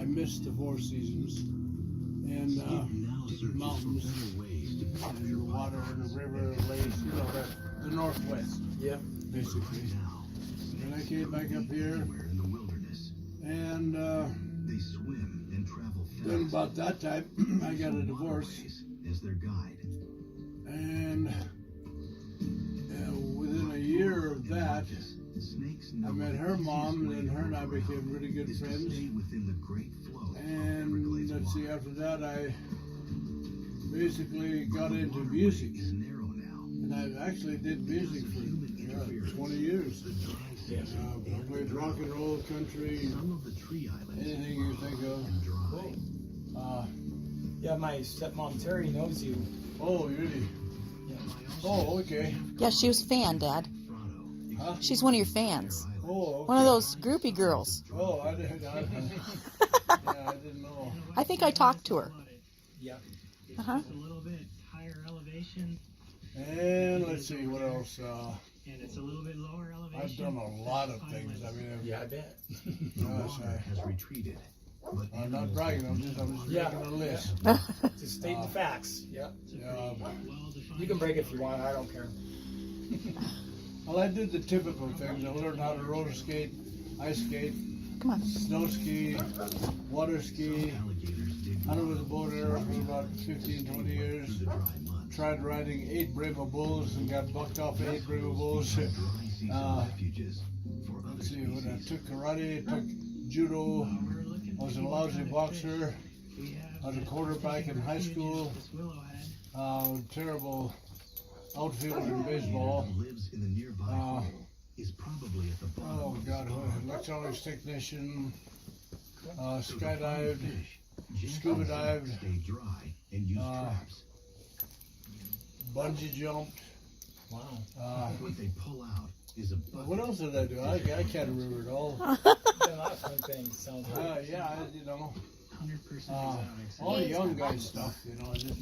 missed the 4 seasons. And mountains, and water, and river, lakes, you know, the Northwest. Yeah. Basically. And I came back up here, and then about that time, I got a divorce. And within a year of that, I met her mom, and her and I became really good friends. And let's see, after that, I basically got into music. And I actually did music for 20 years. I played rock and roll, country, anything you think of. Yeah, my stepmom Terry knows you. Oh, really? Yeah. Oh, okay. Yeah, she was a fan, Dad. Huh? She's one of your fans. Oh, okay. One of those groupie girls. Oh, I didn't know. I think I talked to her. Yeah. Uh-huh. A little bit higher elevation. And let's see, what else? And it's a little bit lower elevation. I've done a lot of things. I mean, Yeah, I bet. gosh, I'm not bragging. I'm just Yeah. making a list. Just state the facts. Yeah. Yeah. You can break it if you want. I don't care. Well, I did the typical things. I learned how to roller skate, ice skate, Come on. snow ski, water ski. Hunted with a boat arrow for about 15, 20 years. Tried riding 8 Brahma bulls and got bucked off 8 Brahma bulls. Let's see, when I took karate, took judo. I was a lousy boxer. I was a quarterback in high school. Terrible outfielder in baseball. Oh God, electronics technician. Skydived, scuba dived, bungee jumped. Wow. What else did I do? I can't remember it all. Done a lot of fun things. Sounds like. Yeah, you know, all the young guy stuff. You know, just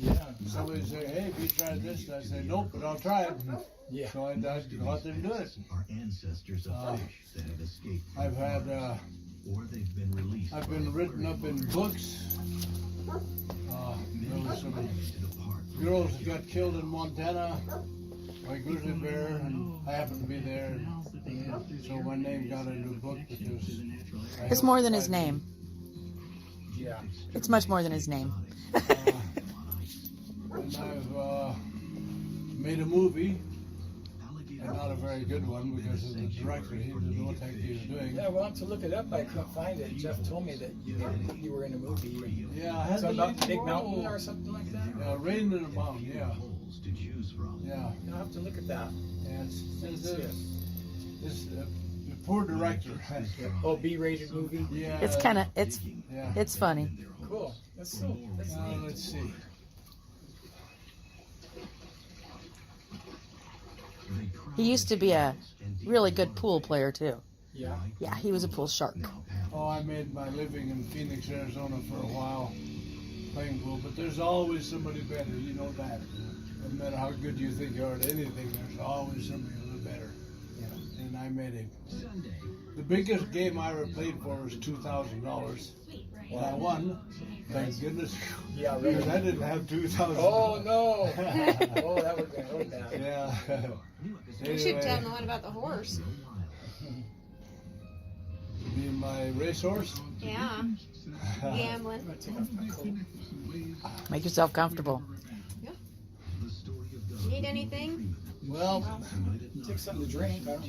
somebody say, "Hey, have you tried this?" And I say, "Nope, but I'll try it." Yeah. So I go out there and do it. I've had. I've been written up in books. There was some girls that got killed in Montana by grizzly bear, and I happened to be there. And so my name got into a book because It's more than his name. Yeah. It's much more than his name. And I've made a movie, and not a very good one because of the director. He didn't know what the heck he was doing. Yeah, well, to look it up, I couldn't find it. Jeff told me that you were in a movie. Yeah, I had Something about the Big Mountain or something like that? Yeah, Rain in a Mountain, yeah. Yeah. You'll have to look at that. And it's the poor director. Oh, B-rated movie? Yeah. It's kind of, Yeah. it's funny. Cool. That's so, that's neat. Let's see. He used to be a really good pool player, too. Yeah. Yeah, he was a pool shark. Oh, I made my living in Phoenix, Arizona for a while playing pool, but there's always somebody better, you know that. No matter how good you think you are at anything, there's always somebody a little better. Yeah. And I made him. The biggest game I ever played for was $2,000. And I won, thank goodness. Yeah, really. Because I didn't have $2,000. Oh, no. Oh, that would have been really bad. Yeah. We should tell them about the horse. You mean my racehorse? Yeah. Gambling. I'm gonna take off my coat. Make yourself comfortable. Need anything? Well, Take something to drink. I don't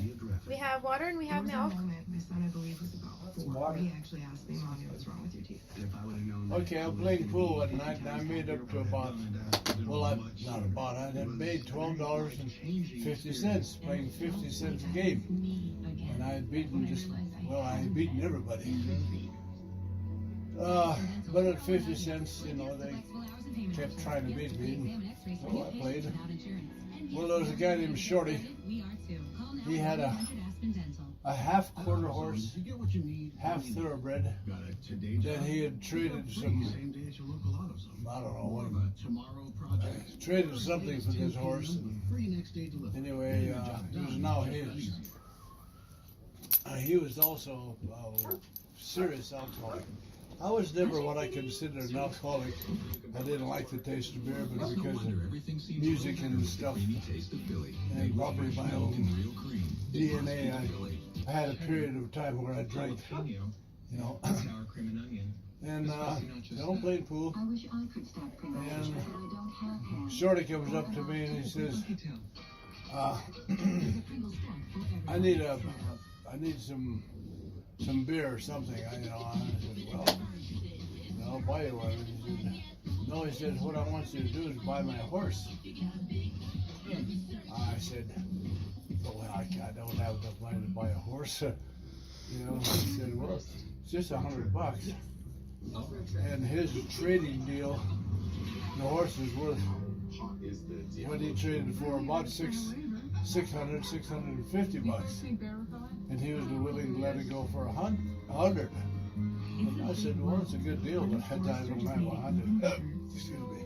We have water and we have milk. My son, I believe, was about Some 4. water. He actually asked me, Mommy, what's wrong with your teeth? okay, I'm playing pool one night and I made up to about, well, I made $12.50 playing 50 cents a game. And I had beaten I had beaten everybody. But at 50 cents, you know, they kept trying to beat me. So I played. Well, there was a guy named Shorty. He had a half quarter horse, half thoroughbred, that he had traded some, I don't know what, traded something for this horse. And anyway, it was now his. He was also a serious alcoholic. I was never what I consider an alcoholic. I didn't like the taste of beer, but because of music and stuff, and probably my own DNA, I had a period of time where I drank, you know. And I don't play pool. And Shorty comes up to me and he says, I need some beer or something. I said, well, I'll buy you one. He said, no, he said, what I want you to do is buy my horse. I said, well, I don't have enough money to buy a horse. You know, he said, well, it's just $100. And his trading deal, the horse was worth what he traded for about $650, and he was willing to let it go for $100. And I said, well, it's a good deal, but I don't have $100. Excuse me.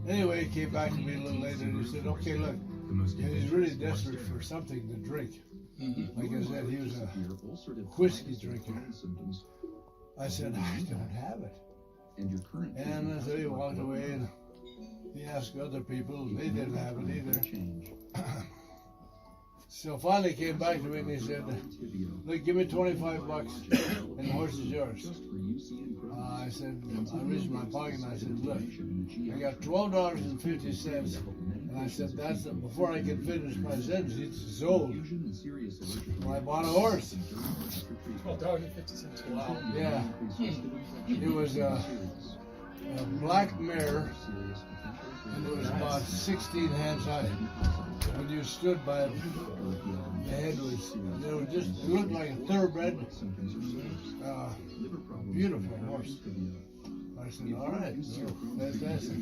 Anyway, he came back to me a little later and he said, okay, look, and he's really desperate for something to drink. Like I said, he was a whiskey drinker. I said, I don't have it. And so he walked away and he asked other people, they didn't have it either. So finally he came back to me and he said, look, give me $25 and the horse is yours. I said, I reached my pocket and I said, look, I got $12.50. And I said, that's before I could finish my sentence, it's sold. So I bought a horse. $12.50. Wow. Yeah. It was a black mare, and it was about 16 hands high. When you stood by it, the head was, it looked like a thoroughbred, beautiful horse. I said, all right, fantastic.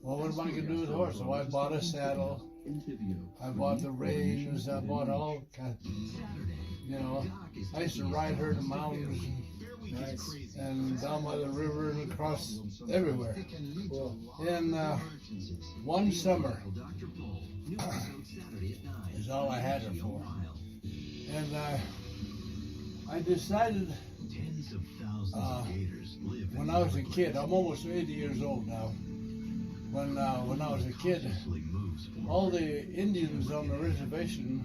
Well, what am I going to do with the horse? So I bought a saddle, I bought the reins, I bought all kinds, you know. I used to ride her in the mountains and down by the river and across everywhere. And one summer is all I had her for. And I decided when I was a kid, I'm almost 80 years old now. When I was a kid, all the Indians on the reservation,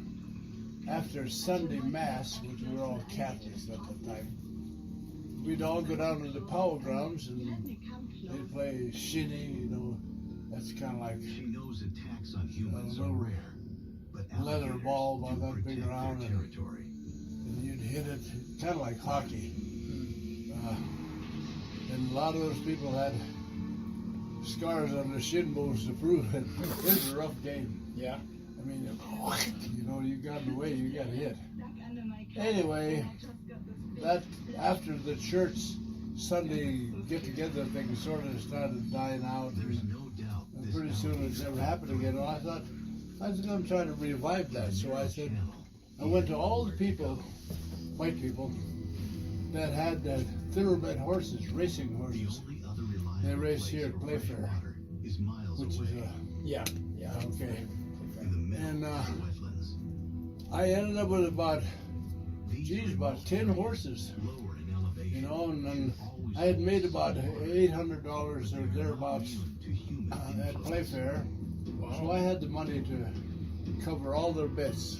after Sunday Mass, which we were all Catholics at the time, we'd all go down to the powwow grounds and they'd play shinny, you know. That's kind of like a little leather ball about that big around, and you'd hit it, kind of like hockey. And a lot of those people had scars on their shin bones to prove it. It was a rough game. Yeah. I mean, you know, you got in the way, you got hit. Anyway, that after the church Sunday get-together thing sort of started dying out, and pretty soon it never happened again. And I thought I was going to try to revive that. So I said, I went to all the people, white people, that had thoroughbred horses, racing horses. They race here at Playfair, which is yeah. Okay. And I ended up with about 10 horses, you know, and then I had made about $800 or thereabouts at Playfair, so I had the money to cover all their bets.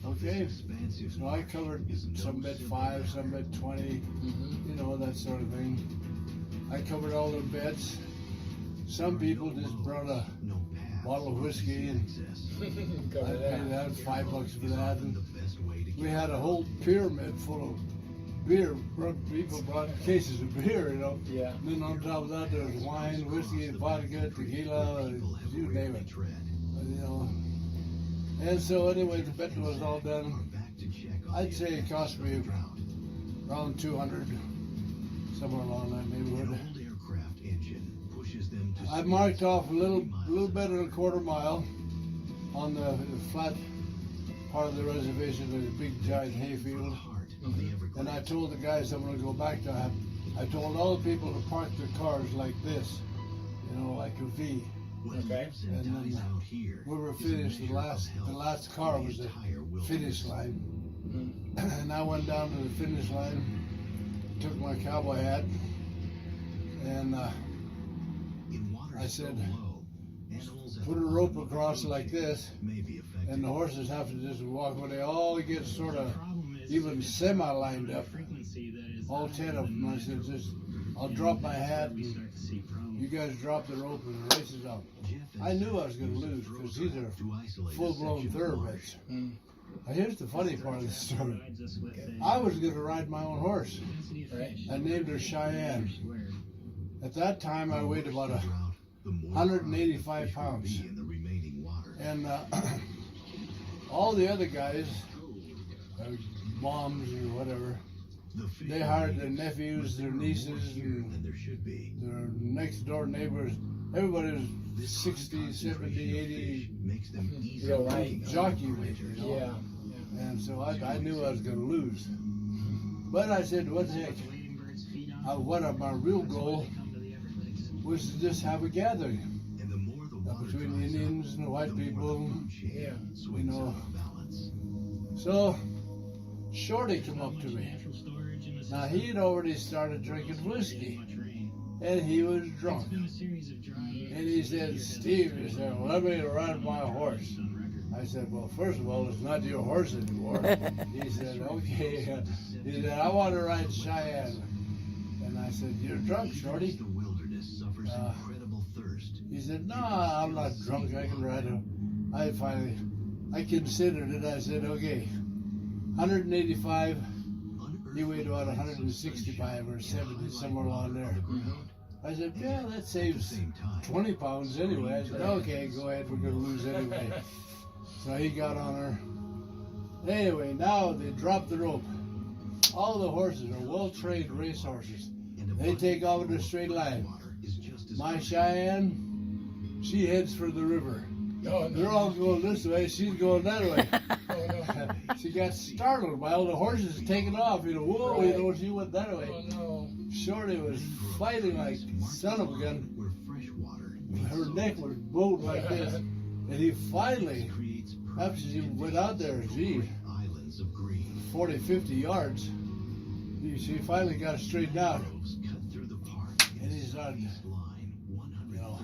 Okay, so I covered some bet 5, some bet 20, you know, that sort of thing. I covered all their bets. Some people just brought a bottle of whiskey and I paid that $5 for that. And we had a whole pyramid full of beer. People brought cases of beer, you know. Yeah. And then on top of that, there was wine, whiskey, vodka, tequila, you name it. You know. And so anyway, the bet was all done. I'd say it cost me around $200, somewhere along that neighborhood. I marked off a little better than a quarter mile on the flat part of the reservation. There's a big giant hayfield. And I told the guys I'm going to go back to. I told all the people to park their cars like this, you know, like a V. Okay. And then we were finished. The last car was the finish line. And I went down to the finish line, cowboy hat, and I said, put a rope across like this, and the horses have to just walk when they all get sort of even semi-lined up. All 10 of them. I said, just, I'll drop my hat, and you guys drop the rope, and the race is up. I knew I was going to lose because these are full-blown thoroughbreds. Now, here's the funny part of the story. I was going to ride my own horse. I named her Cheyenne. At that time, I weighed about 185 pounds. And all the other guys, moms or whatever, they hired their nephews, their nieces, and their next door neighbors. Everybody was 60, 70, 80 jockey weight, you know? Yeah. And so I knew I was going to lose. But I said, what the heck? My real goal was to just have a gathering between the Indians and the white people, Yeah. you know. So Shorty come up to me. Now he had already started drinking whiskey, and he was drunk. And he said, Steve, he said, let me ride my horse. I said, well, first of all, it's not your horse anymore. He said, okay. He said, I want to ride Cheyenne. And I said, you're drunk, Shorty. He said, no, I'm not drunk. I can ride him. I considered it. I said, okay, 185. He weighed about 165 or 70, somewhere along there. I said, yeah, that saves 20 pounds anyway. I said, okay, go ahead. We're going to lose anyway. So he got on her. Anyway, now they drop the rope. All the horses are well-trained race horses. They take off in a straight line. My Cheyenne, she heads for the river. They're all going this way. She's going that way. She got startled by all the horses taking off. You know, whoa, you know, she went that way. Shorty was fighting like son of a gun. Her neck was bowed like this. And he finally, after she went out there, gee, 40, 50 yards, she finally got it straightened out. And he started, you know,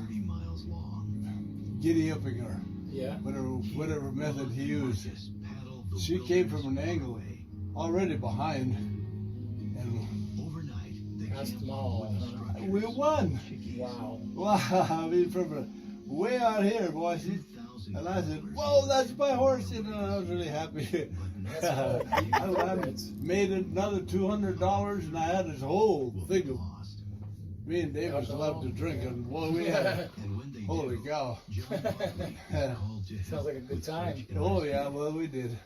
giddy-upping her. Yeah. Whatever method he used. She came from an angle already behind, and That's small. we won. Wow. Wow, I mean, from way out here, boy. And I said, whoa, that's my horse. You know, I was really happy. I made another $200, and I had this whole thing of, me and Davis loved to drink, and boy, we had, holy cow. Sounds like a good time. Oh, yeah, well, we did.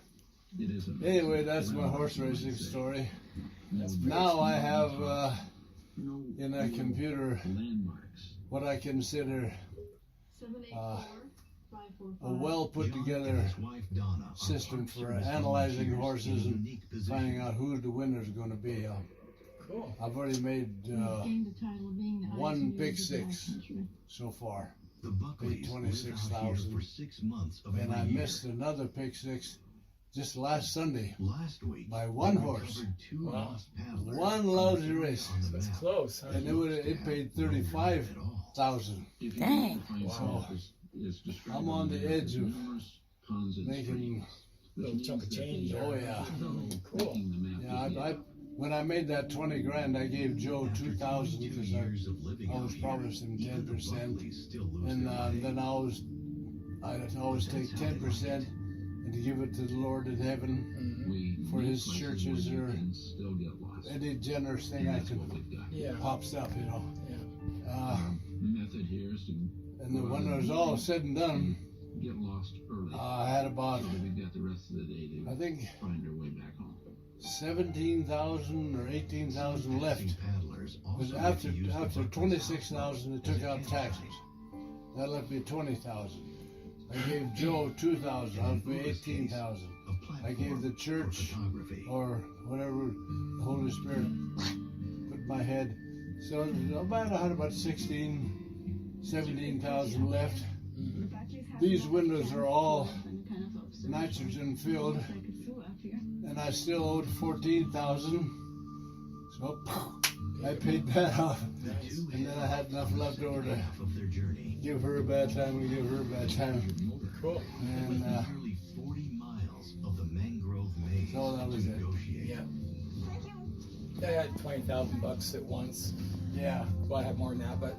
Anyway, that's my horse racing story. Now I have in a computer what I consider a well put together system for analyzing horses and finding out who the winner is going to be. Cool. I've already made one pick six so far. Paid $26,000, and I missed another pick six just last Sunday by one horse. Wow. One lousy race, That's close, huh? and it paid $35,000. Dang. So I'm on the edge of making. Little chunk of change. Oh yeah. Cool. Yeah, when I made that 20 grand, I gave Joe 2,000 because I was promising 10%, and then I always take 10% and to give it to the Lord in heaven for His churches or any generous thing I can pops up, you know. And then when it was all said and done, I had about, I think, 17,000 or 18,000 left. Because after 26,000, it took out taxes. That left me 20,000. I gave Joe 2,000. I was paying 18,000. I gave the church or whatever the Holy Spirit put in my head. So about I had about 17,000 left. These windows are all nitrogen filled, and I still owed 14,000. So I paid that off, and then I had enough left over to give her a bad time and give her a bad time. Cool. And so that was it. Yeah. I had $20,000 at once. Yeah. Well, I have more than that, but